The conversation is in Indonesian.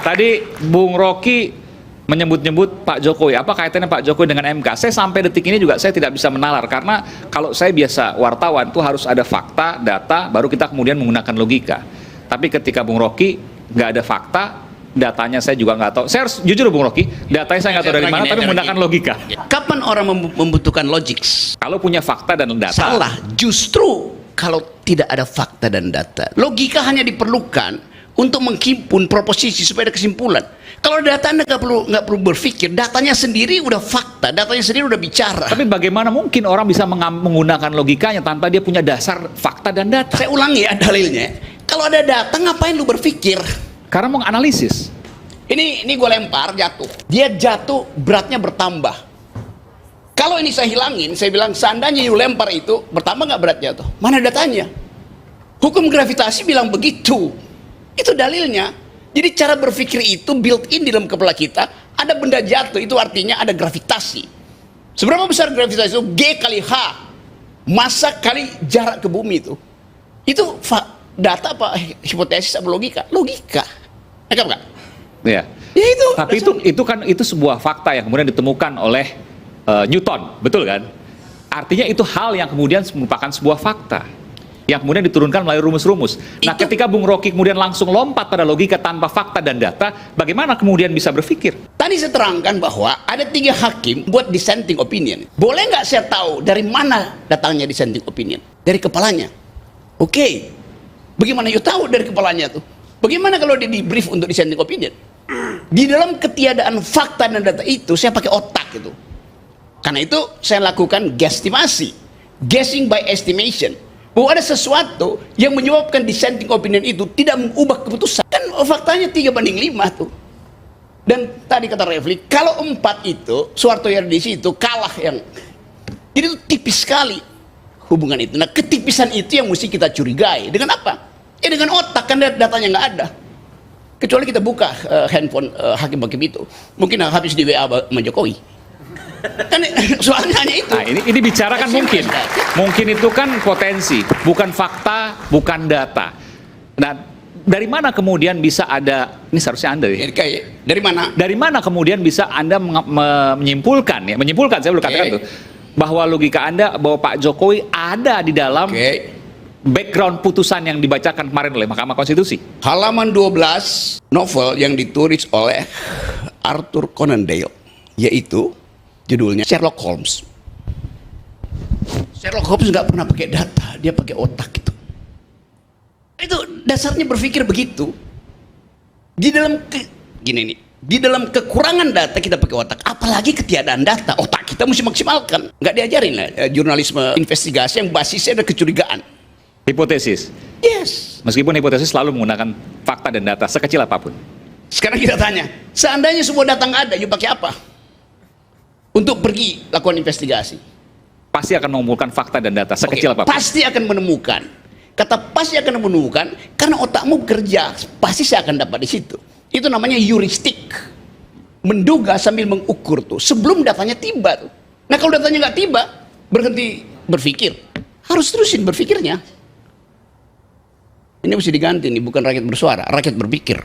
Tadi Bung Rocky menyebut-nyebut Pak Jokowi. Apa kaitannya Pak Jokowi dengan MK? Saya sampai detik ini juga saya tidak bisa menalar, karena kalau saya biasa wartawan tuh harus ada fakta, data, baru kita kemudian menggunakan logika. Tapi ketika Bung Rocky nggak ada fakta, datanya saya juga nggak tahu. Saya harus jujur Bung Rocky, datanya saya nggak tahu dari mana, tapi menggunakan logika. Kapan orang membutuhkan logik? Kalau punya fakta dan data. Salah, justru kalau tidak ada fakta dan data. Logika hanya diperlukan untuk menghimpun proposisi supaya ada kesimpulan. Kalau data Anda nggak perlu berpikir, datanya sendiri udah fakta, datanya sendiri udah bicara. Tapi bagaimana mungkin orang bisa menggunakan logikanya tanpa dia punya dasar fakta dan data? Saya ulangi ya dalilnya. Kalau ada data, ngapain lu berpikir? Karena mau analisis. Ini gue lempar, jatuh. Dia jatuh, beratnya bertambah. Kalau ini saya hilangin, saya bilang seandainya you lempar itu, bertambah nggak beratnya tuh? Mana datanya? Hukum gravitasi bilang begitu. Itu dalilnya. Jadi cara berpikir itu built in di dalam kepala kita. Ada benda jatuh, itu artinya ada gravitasi. Seberapa besar gravitasi itu? G kali H. Massa kali jarak ke bumi itu. Itu data apa hipotesis apa logika? Logika. Enggak enggak? Ya. Ya itu. Tapi itu sebuah fakta yang kemudian ditemukan oleh Newton, betul kan? Artinya itu hal yang kemudian merupakan sebuah fakta yang kemudian diturunkan melalui rumus-rumus. Nah, ketika Bung Rocky kemudian langsung lompat pada logika tanpa fakta dan data, bagaimana kemudian bisa berpikir? Tadi saya terangkan bahwa ada 3 hakim buat dissenting opinion. Boleh nggak saya tahu dari mana datangnya dissenting opinion? Dari kepalanya. Oke. Bagaimana you tahu dari kepalanya tuh? Bagaimana kalau dia di brief untuk dissenting opinion? Di dalam ketiadaan fakta dan data itu, saya pakai otak itu. Karena itu saya lakukan guesstimasi, guessing by estimation. Bahwa ada sesuatu yang menyebabkan dissenting opinion itu tidak mengubah keputusan. Kan faktanya 3/5 tuh. Dan tadi kata Refli, kalau 4 itu, Soeharto Yardisi itu kalah yang. Jadi itu tipis sekali hubungan itu. Nah, ketipisan itu yang mesti kita curigai. Dengan apa? Ya dengan otak, kan datanya nggak ada. Kecuali kita buka handphone hakim-hakim itu. Mungkin habis di WA sama Jokowi. Kan soalnya itu. Nah, ini bicara kan mungkin itu kan potensi, bukan fakta, bukan data. Nah, dari mana kemudian bisa ada, ini seharusnya Anda ya? Dari mana? Dari mana kemudian bisa Anda menyimpulkan, saya belum katakan tuh, bahwa logika Anda bahwa Pak Jokowi ada di dalam background putusan yang dibacakan kemarin oleh Mahkamah Konstitusi? Halaman 12 novel yang ditulis oleh Arthur Conan Doyle, yaitu judulnya Sherlock Holmes. Sherlock Holmes nggak pernah pakai data, dia pakai otak gitu. Itu dasarnya berpikir begitu. Di dalam gini nih, di dalam kekurangan data kita pakai otak, apalagi ketiadaan data, otak kita mesti maksimalkan. Nggak diajarin lah jurnalisme investigasi yang basisnya ada kecurigaan. Hipotesis. Yes. Meskipun hipotesis selalu menggunakan fakta dan data sekecil apapun. Sekarang kita tanya, seandainya semua data nggak ada, you pakai apa? Untuk pergi lakukan investigasi. Pasti akan mengumpulkan fakta dan data sekecil apapun. Pasti akan menemukan. Kata pasti akan menemukan karena otakmu bekerja, pasti saya akan dapat di situ. Itu namanya heuristik. Menduga sambil mengukur tuh sebelum datanya tiba tuh. Nah, kalau datanya nggak tiba, berhenti berpikir. Harus terusin berpikirnya. Ini mesti diganti nih, bukan rakyat bersuara, rakyat berpikir.